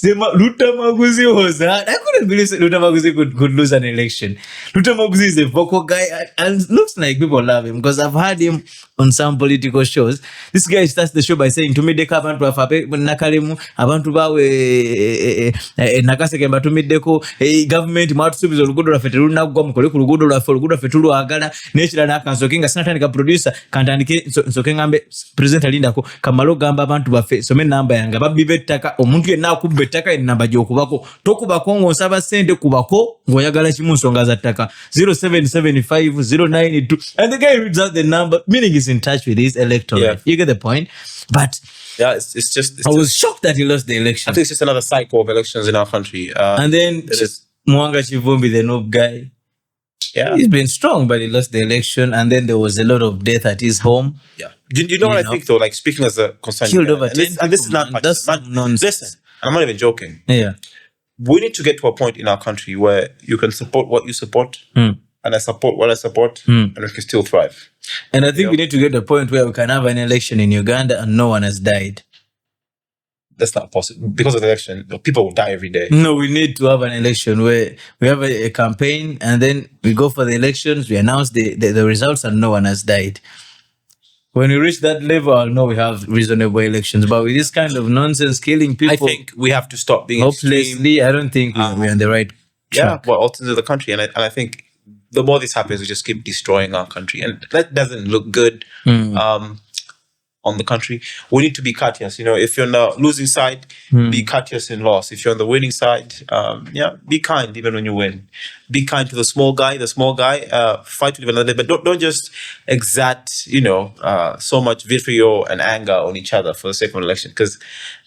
Speaker 2: Lutamaguzi was hard. I couldn't believe Lutamaguzi could lose an election. Lutamaguzi is a vocal guy and looks like people love him because I've heard him on some political shows. This guy starts the show by saying, tumideko abantu bafape nakalemu abantu bawe nakaseke batumideko government mwatusubiza oluguudo lwaffe terunagwa mukole ku luguudo lwaffe tulwagala n'ekirala akansoke nga sinatandika producer kantandike nsoke ngambe president alindako kamalo gamba abantu baffe some namba yange babbi bettaka omuntu yenna akubba ettaka enamba gy'okubako tokubako ng'onsaba ssente kubako ng'oyagala kimu nsonga za ttaka 0775 and the guy reads out the number, meaning he's in touch with his electorate. Yeah. You get the point? But
Speaker 1: yeah, it's just
Speaker 2: I was shocked that he lost the election.
Speaker 1: I think it's just another cycle of elections in our country.
Speaker 2: And then Mwanga Chivumbi, the noob guy, he's been strong, but he lost the election. And then there was a lot of death at his home.
Speaker 1: Yeah. You know what I think though? Like speaking as a concerned,
Speaker 2: killed over 10
Speaker 1: and this is not
Speaker 2: nonsense.
Speaker 1: Listen, I'm not even joking.
Speaker 2: Yeah,
Speaker 1: we need to get to a point in our country where you can support what you support. And I support what I support, and we can still thrive.
Speaker 2: And I think we need to get to a point where we can have an election in Uganda and no one has died.
Speaker 1: That's not possible. Because of the election, people will die every day.
Speaker 2: No, we need to have an election where we have a campaign and then we go for the elections, we announce the results and no one has died. When we reach that level, I'll know we have reasonable elections. But with this kind of nonsense, killing people,
Speaker 1: I think we have to stop being
Speaker 2: hopelessly. I don't think we're on the right track.
Speaker 1: Yeah, well, ultimately the country. And I think the more this happens, we just keep destroying our country. And that doesn't look good on the country. We need to be courteous. If you're on the losing side, be courteous in loss. If you're on the winning side, be kind even when you win. Be kind to the small guy. Fight with another, but don't just exact, so much vitriol and anger on each other for the sake of an election, because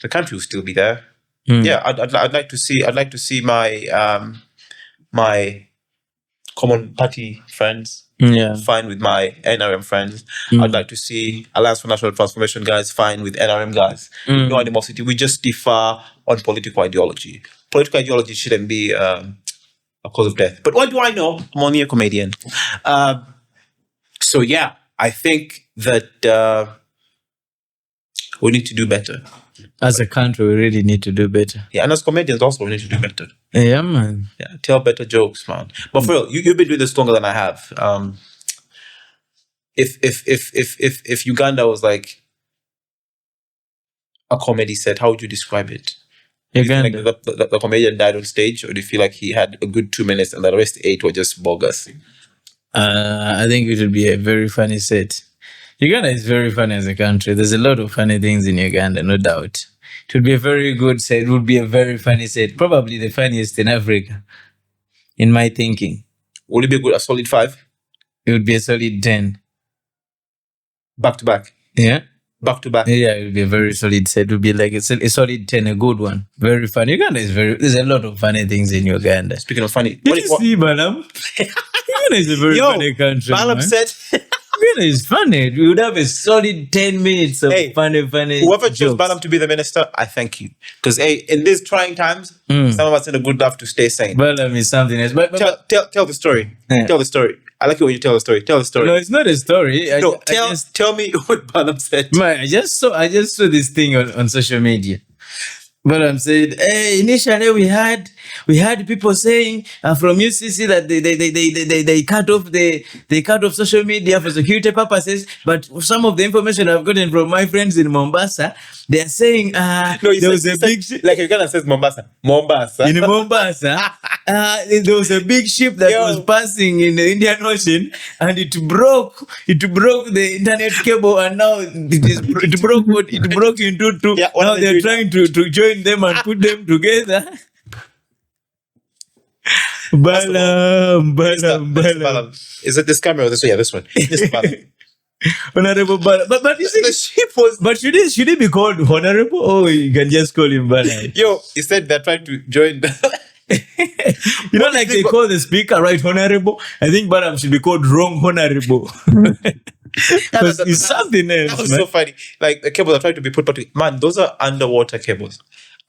Speaker 1: the country will still be there. Yeah, I'd like to see my common party friends fine with my NRM friends. I'd like to see Alliance for National Transformation guys fine with NRM guys. No animosity. We just differ on political ideology. Political ideology shouldn't be a cause of death. But what do I know? I'm only a comedian. So yeah, I think that we need to do better.
Speaker 2: As a country, we really need to do better.
Speaker 1: Yeah, and as comedians also we need to do better.
Speaker 2: Yeah, man.
Speaker 1: Yeah, tell better jokes, man. But for real, you've been doing this longer than I have. If Uganda was like a comedy set, how would you describe it? Do you think
Speaker 2: Uganda.
Speaker 1: like the comedian died on stage, or do you feel like he had a good 2 minutes and the rest 8 were just bogus?
Speaker 2: I think it would be a very funny set. Uganda is very funny as a country. There's a lot of funny things in Uganda, no doubt. It would be a very good set. It would be a very funny set. Probably the funniest in Africa, in my thinking.
Speaker 1: Would it be a solid 5?
Speaker 2: It would be a solid 10.
Speaker 1: Back to back?
Speaker 2: Yeah?
Speaker 1: Back to back?
Speaker 2: Yeah, it would be a very solid set. It would be like a solid 10, a good one. Very funny. Uganda is there's a lot of funny things in Uganda.
Speaker 1: Speaking of funny,
Speaker 2: Did you see, Balam? Uganda is a very funny country.
Speaker 1: Balam
Speaker 2: man.
Speaker 1: said,
Speaker 2: Uganda is funny. We would have a solid 10 minutes of funny.
Speaker 1: whoever chose
Speaker 2: jokes.
Speaker 1: Balam to be the minister, I thank you. Because in these trying times, some of us need a good laugh to stay sane.
Speaker 2: Balam is something else. But
Speaker 1: Tell the story.
Speaker 2: Yeah.
Speaker 1: Tell the story. I like it when you tell the story. Tell the story.
Speaker 2: no, it's not a story.
Speaker 1: Tell me what Balam said.
Speaker 2: Man, I just saw this thing on social media. But I'm saying, hey, initially we had people saying from UCC that they cut off social media for security purposes. But some of the information I've gotten from my friends in Mombasa, they are saying there was a big ship.
Speaker 1: Like Uganda says Mombasa.
Speaker 2: In Mombasa, there was a big ship that was passing in the Indian Ocean, and it broke the internet cable, and now it broke into two.
Speaker 1: Yeah,
Speaker 2: now they're trying to join them and put them together. Balam.
Speaker 1: Is it this camera or this one? Yeah, this one. This Balam.
Speaker 2: Honorable Balam. But you see,
Speaker 1: The ship was.
Speaker 2: but should it be called honorable, or you can just call him Balam?
Speaker 1: Yo, he said they're trying to join.
Speaker 2: You know, like they call the speaker right honorable. I think Balam should be called wrong honorable. Because it's something else.
Speaker 1: That was
Speaker 2: man.
Speaker 1: so funny. Like the cables are trying to be put back together. Man, those are underwater cables.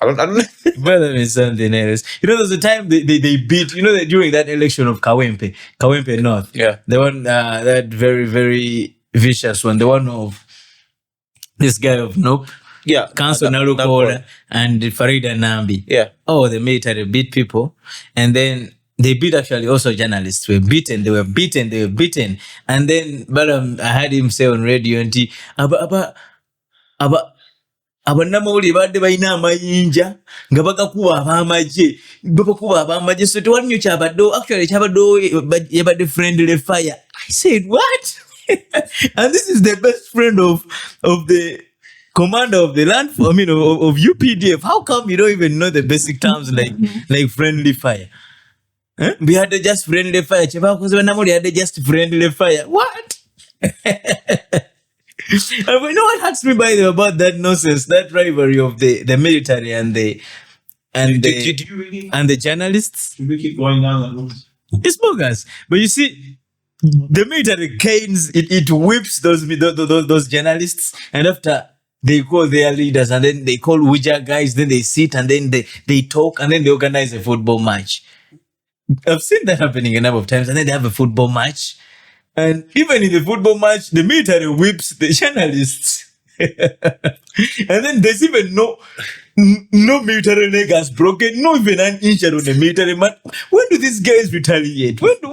Speaker 1: I don't know.
Speaker 2: Balam is something else. You know, there's a time they beat, you know, that during that election of Kawempe North.
Speaker 1: Yeah.
Speaker 2: The one, that very, very vicious one. The one of this guy of Nope.
Speaker 1: Yeah.
Speaker 2: Council Nalukola and Farida Nambi.
Speaker 1: Yeah.
Speaker 2: Oh, the military beat people. And then they beat actually also journalists. They were beaten. And then Balam, I heard him say on radio, and abannamawulire badde balina amayinja nga bagakuba ab'amagye so tewali nnyo kyabaddewo actually kyabaddewo yabadde friendly fire. I said what? And this is the best friend of the commander of the land of UPDF. How come you don't even know the basic terms like friendly fire? Huh? We had just friendly fire. Kyebakoze bannamawulire had just friendly fire. What? And you know what hurts me by the way about that nonsense, that rivalry of the military and the journalists?
Speaker 1: We keep going down that road.
Speaker 2: It's bogus. But you see, the military canes, it whips those journalists, and after they call their leaders, and then they call Ouija guys, then they sit and then they talk, and then they organize a football match. I've seen that happening a number of times, and then they have a football match. And even in the football match, the military whips the journalists. And then there's even no military leg has broken, no even an injury on the military man. When do these guys retaliate? When do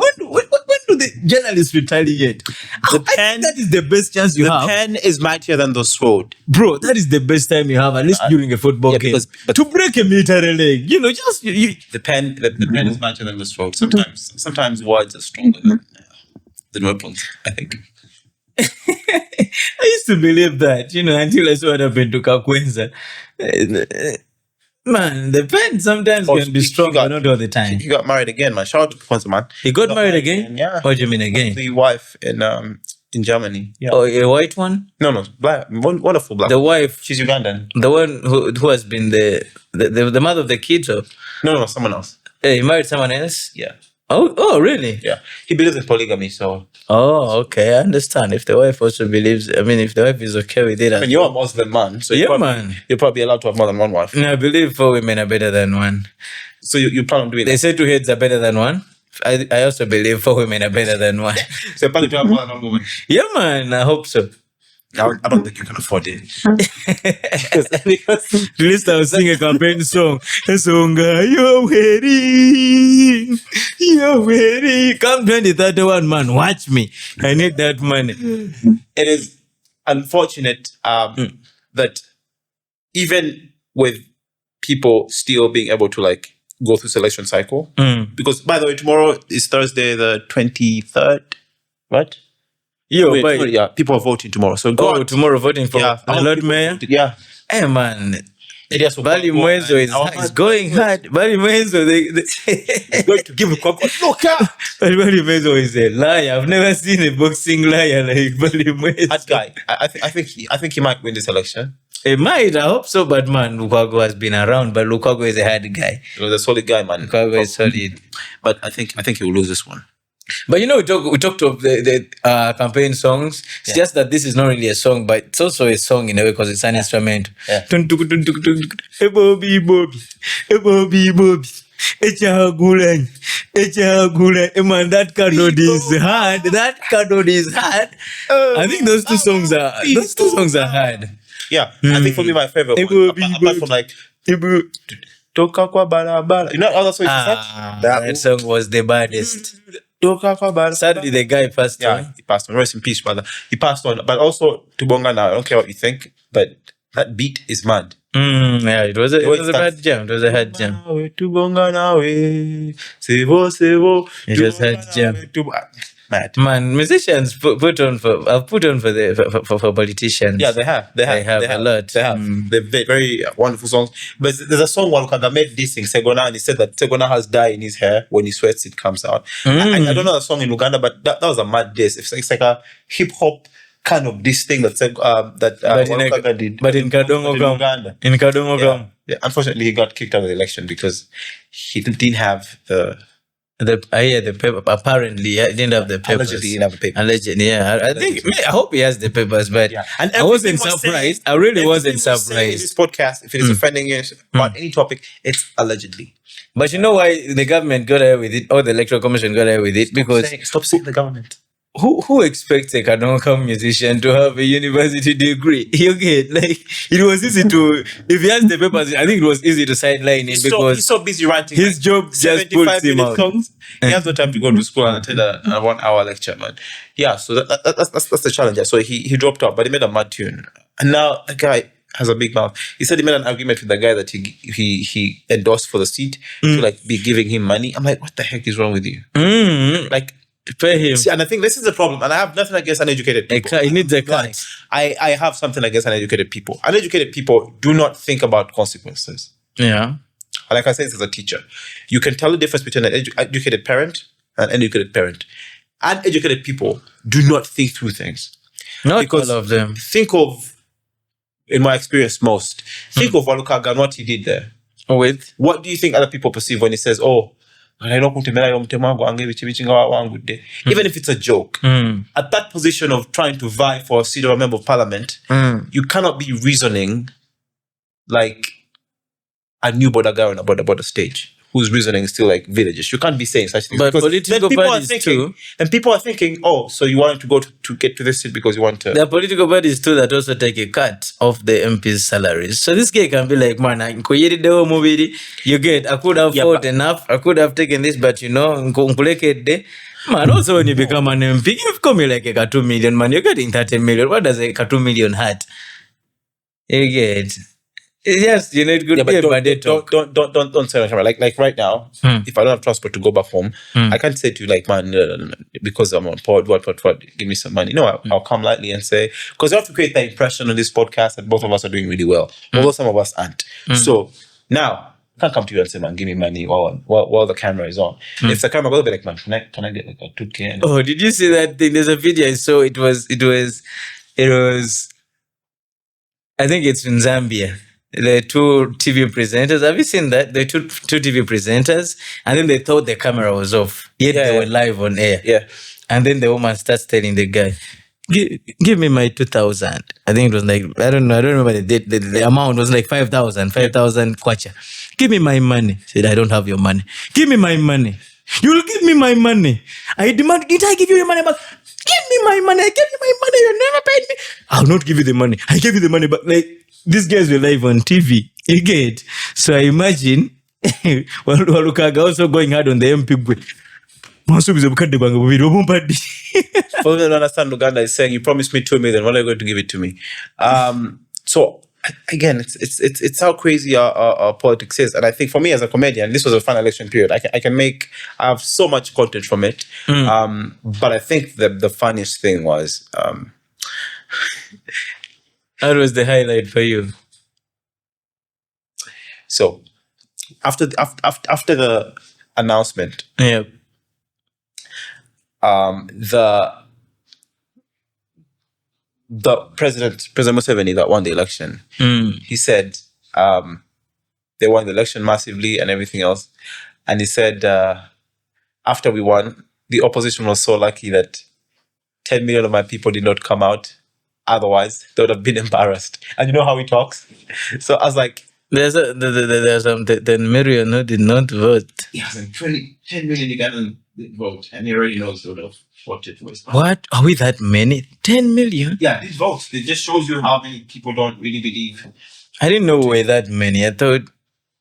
Speaker 2: the journalists retaliate? I think that is the best chance you have.
Speaker 1: The pen is mightier than the sword.
Speaker 2: Bro, that is the best time you have, at least during a football game.
Speaker 1: But
Speaker 2: to break a military leg, just...
Speaker 1: The pen is mightier than the sword. Sometimes words are stronger than weapons, I think.
Speaker 2: I used to believe that, until I saw what happened to Kakwenza. Man, the pen sometimes can be strong, but not all the time.
Speaker 1: He got married again, man. Shout out to Kakwenza, man.
Speaker 2: He got married again?
Speaker 1: Yeah.
Speaker 2: What do you mean again?
Speaker 1: The wife in Germany. Yeah.
Speaker 2: Oh, a white one?
Speaker 1: No, black. Wonderful black.
Speaker 2: The wife.
Speaker 1: She's Ugandan.
Speaker 2: The one who has been the mother of the kids? Or?
Speaker 1: No, someone else.
Speaker 2: He married someone else?
Speaker 1: Yeah.
Speaker 2: Oh, really?
Speaker 1: Yeah. He believes in polygamy, so.
Speaker 2: Oh, okay. I understand. If the wife also believes, if the wife is okay with it.
Speaker 1: You're a Muslim man, so
Speaker 2: man.
Speaker 1: You're probably allowed to have more than one wife.
Speaker 2: I believe 4 women are better than one.
Speaker 1: So you plan on doing
Speaker 2: They
Speaker 1: that?
Speaker 2: say 2 heads are better than one. I also believe 4 women are better than one.
Speaker 1: So you plan to have more than one woman?
Speaker 2: Yeah, man. I hope so.
Speaker 1: I don't think you can afford it.
Speaker 2: At least I'll sing a campaign song. A song, you're wedding. You're wedding. Come 2031, man. Watch me. I need that money.
Speaker 1: It is unfortunate that even with people still being able to like go through selection cycle, because by the way, tomorrow is Thursday the 23rd, right?
Speaker 2: Yo,
Speaker 1: Wait,
Speaker 2: but
Speaker 1: tomorrow, yeah, people are voting tomorrow. So go out.
Speaker 2: tomorrow voting for
Speaker 1: Yeah, a lot of
Speaker 2: Lord
Speaker 1: people
Speaker 2: Mayor.
Speaker 1: voted, yeah.
Speaker 2: Hey, man.
Speaker 1: Yes, so
Speaker 2: Bali
Speaker 1: Kwakwa
Speaker 2: Mwenzo
Speaker 1: and our
Speaker 2: is
Speaker 1: man
Speaker 2: going hard. Bali Mwenzo,
Speaker 1: is going to give Kwakwa look up.
Speaker 2: Bali Mwenzo is a liar. I've never seen a boxing liar like Bali Mwenzo.
Speaker 1: That guy, I think he might win this election.
Speaker 2: It might, I hope so, but man, Lukaku has been around, but Lukaku is a hard guy.
Speaker 1: He was a solid guy, man.
Speaker 2: Lukaku is solid.
Speaker 1: But I think he will lose this one.
Speaker 2: But we talked of the campaign songs. It's just that this is not really a song, but it's also a song in a way because it's an instrument.
Speaker 1: Yeah.
Speaker 2: Hey, Bobby, Bobby. Hey, Bobby, Bobby. Echagulen. Man, that cardboard is hard. That cardboard is hard. I think those two songs are hard.
Speaker 1: Yeah, I think for me, my favorite one, apart from like Toka kwa barabara. You know how that's what it
Speaker 2: That song was the baddest.
Speaker 1: Toka kwa barabara.
Speaker 2: Sadly, the guy passed
Speaker 1: Yeah,
Speaker 2: on.
Speaker 1: he passed on. Rest in peace, brother. He passed on. But also, Tubonga now, I don't care what you think, but that beat is mad.
Speaker 2: Yeah, it was a bad jam. It was a hard jam.
Speaker 1: Tubonga nawe, sevo.
Speaker 2: It was hard jam.
Speaker 1: Mad.
Speaker 2: Man, musicians put on for politicians.
Speaker 1: Yeah, they have
Speaker 2: a lot.
Speaker 1: They have. They're very, very wonderful songs. But there's a song Walukaga made this thing, Segona, and he said that Segona has dye in his hair. When he sweats, it comes out. I don't know the song in Uganda, but that was a mad diss. It's like a hip hop kind of this thing that Walukaga did.
Speaker 2: But in
Speaker 1: Uganda.
Speaker 2: In Kadongo,
Speaker 1: Yeah. Unfortunately, he got kicked out of the election because he didn't have the
Speaker 2: paper. Apparently, he didn't have the papers.
Speaker 1: Allegedly, he didn't have the papers.
Speaker 2: Allegedly, yeah. I hope he has the papers, but
Speaker 1: And
Speaker 2: I wasn't
Speaker 1: everything was
Speaker 2: surprised.
Speaker 1: saying-
Speaker 2: I really wasn't
Speaker 1: everything was saying in
Speaker 2: surprised.
Speaker 1: this podcast, if it is offending you about any topic, it's allegedly.
Speaker 2: But you know why the government got away with it, or the Electoral Commission got away with it? Because
Speaker 1: Stop saying the government.
Speaker 2: who expects a Kadonga musician to have a university degree? You get like it was easy to if he has the papers. I think it was easy to sideline it because
Speaker 1: He's so busy writing.
Speaker 2: his job just puts him out.
Speaker 1: songs. He has no time to go to school and attend a 1 hour lecture, man. Yeah, so that's the challenge. So he dropped out, but he made a mad tune. And now the guy has a big mouth. He said he made an argument with the guy that he endorsed for the seat to like be giving him money. I'm like, what the heck is wrong with you? Like,
Speaker 2: Pay him.
Speaker 1: see, and I think this is the problem. And I have nothing against uneducated people.
Speaker 2: He needs a cut.
Speaker 1: But I have something against uneducated people. Uneducated people do not think about consequences.
Speaker 2: Yeah.
Speaker 1: Like I said, as a teacher, you can tell the difference between an educated parent and an uneducated parent. Uneducated people do not think through things.
Speaker 2: Not
Speaker 1: Because
Speaker 2: all of them.
Speaker 1: Think of, in my experience, think of Walukaga and what he did there.
Speaker 2: With
Speaker 1: What do you think other people perceive when he says, "Oh, even if it's a joke, at that position of trying to vie for a seat or a member of parliament, you cannot be reasoning like a new border guy on a border stage whose reasoning is still like villages. You can't be saying such things.
Speaker 2: But
Speaker 1: Because
Speaker 2: political
Speaker 1: then people are
Speaker 2: parties
Speaker 1: thinking,
Speaker 2: too.
Speaker 1: and people are thinking, oh, so you wanted to go to get to this seat because you want to.
Speaker 2: there are political parties too that also take a cut of the MP's salaries. So this guy can be like, man, you get, I could have fought enough, I could have taken this, but you know, man, also when you become an MP, you've come like a 2 million, man, you're getting 30 million. What does a 2 million hurt? You get. Yes, you know, it could
Speaker 1: Yeah,
Speaker 2: be a
Speaker 1: but
Speaker 2: bad talk.
Speaker 1: don't say on camera. Like right now, if I don't have transport to go back home, I can't say to you like, man, no, because I'm on pod, what, give me some money. No, I'll come lightly and say, because you have to create that impression on this podcast that both of us are doing really well, although some of us aren't. So now I can't come to you and say, man, give me money while the camera is on. If the camera goes, be like, man, can I get like a 2K?
Speaker 2: Oh, did you see that thing? There's a video I saw. It was. I think it's in Zambia. The 2 TV presenters. Have you seen that? The two TV presenters, and then they thought the camera was off. Yet they were live on air.
Speaker 1: Yeah.
Speaker 2: And then the woman starts telling the guy, "Give me my 2,000." I think it was like I don't know. I don't remember the amount. It was like 5,000 kwacha. Give me my money. I said, I don't have your money. Give me my money. You'll give me my money. I demand, did I give you your money back? Give me my money. I gave you my money. You never paid me. I'll not give you the money. I gave you the money, but like these guys were live on TV. You get? So I imagine Walukaga also going hard on the MP.
Speaker 1: For me to understand, Uganda is saying, you promised me 2 million. When are you going to give it to me? So again, it's how crazy our politics is. And I think for me as a comedian, this was a fun election period. I have so much content from it. But I think the funniest thing was,
Speaker 2: that was the highlight for you.
Speaker 1: So after the announcement,
Speaker 2: Yeah.
Speaker 1: The President Museveni that won the election, he said they won the election massively and everything else. And he said after we won, the opposition was so lucky that 10 million of my people did not come out. Otherwise, they would have been embarrassed. And you know how he talks? So I was like,
Speaker 2: There's 10 million who did not vote.
Speaker 1: yeah, 10 million Ugandan did vote, and he already knows they would have voted for his party.
Speaker 2: What? Are we that many? 10 million?
Speaker 1: Yeah, these votes, it just shows you how many people don't really believe.
Speaker 2: I didn't know we were that many. I thought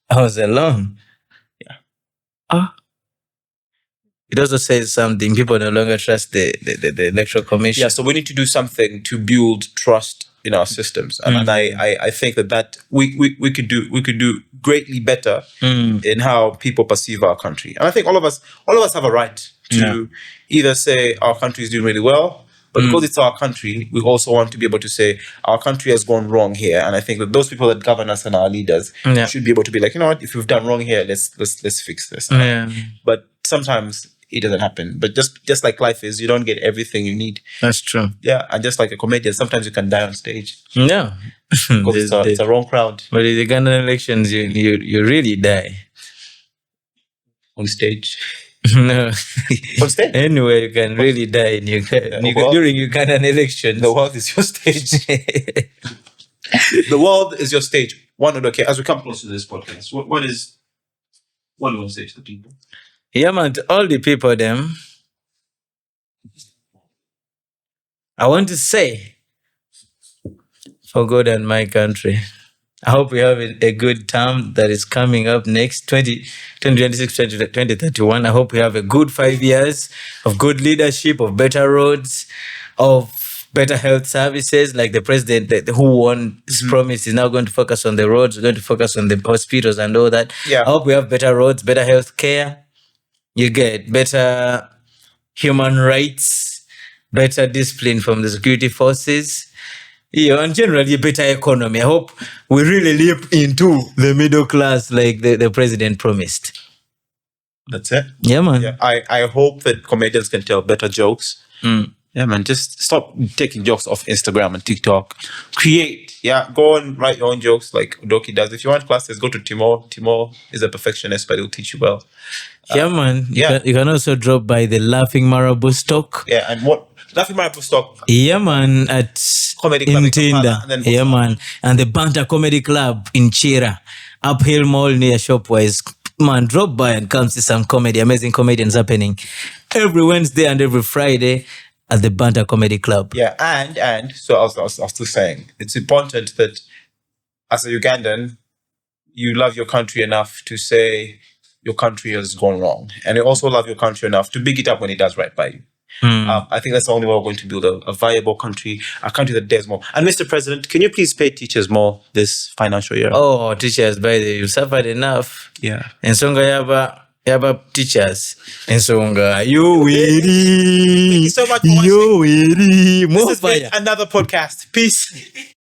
Speaker 2: I was alone.
Speaker 1: Yeah.
Speaker 2: It also says something. People no longer trust the electoral commission.
Speaker 1: Yeah, so we need to do something to build trust in our systems, and I think that we could do greatly better in how people perceive our country. And I think all of us have a right to either say our country is doing really well, but because it's our country, we also want to be able to say our country has gone wrong here. And I think that those people that govern us and our leaders should be able to be like, you know what, if we've done wrong here, let's fix this. But sometimes it doesn't happen. But just like life is, you don't get everything you need.
Speaker 2: That's true.
Speaker 1: Yeah, and just like a comedian, sometimes you can die on stage.
Speaker 2: Yeah.
Speaker 1: Because it's a wrong crowd.
Speaker 2: But in the Ugandan elections, you really die.
Speaker 1: On stage.
Speaker 2: No.
Speaker 1: On stage?
Speaker 2: Anyway, you can really die during Ugandan elections.
Speaker 1: The world is your stage. The world is your stage. Okay, as we come close to this podcast, what do you want to say to the people?
Speaker 2: Yeah, man, to all the people, them, I want to say, for God and my country, I hope we have a good term that is coming up next, 2026, 2031. I hope we have a good 5 years of good leadership, of better roads, of better health services, like the president who won his promise is now going to focus on the roads, going to focus on the hospitals and all that.
Speaker 1: Yeah.
Speaker 2: I hope we have better roads, better health care. You get better human rights, better discipline from the security forces. Yeah, and generally a better economy. I hope we really leap into the middle class like the president promised.
Speaker 1: That's it.
Speaker 2: Yeah, man.
Speaker 1: Yeah, I hope that comedians can tell better jokes. Yeah, man, just stop taking jokes off Instagram and TikTok. Create. Yeah, go and write your own jokes like Odoki does. If you want classes, go to Timor. Timor is a perfectionist, but he'll teach you well.
Speaker 2: Yeah, man. You can also drop by the Laughing Marabou stock.
Speaker 1: Yeah, and what? Laughing Marabou stock.
Speaker 2: Yeah, man. At
Speaker 1: Comedy Club
Speaker 2: in Tinder. Yeah, man. And the Banter Comedy Club in Chira. Uphill Mall near Shopwise. Man, drop by and come see some comedy. Amazing comedians happening every Wednesday and every Friday at the Banter Comedy Club.
Speaker 1: Yeah, and so I was still saying, it's important that as a Ugandan, you love your country enough to say your country has gone wrong. And you also love your country enough to big it up when it does right by you. I think that's the only way we're going to build a viable country, a country that does more. And Mr. President, can you please pay teachers more this financial year?
Speaker 2: Oh, teachers, by the way, you suffered enough.
Speaker 1: Yeah.
Speaker 2: And Songa Yaba teachers. And Songa, you weary.
Speaker 1: Thank you so much for watching.
Speaker 2: You weary. More
Speaker 1: This has been
Speaker 2: fire.
Speaker 1: another podcast. Peace.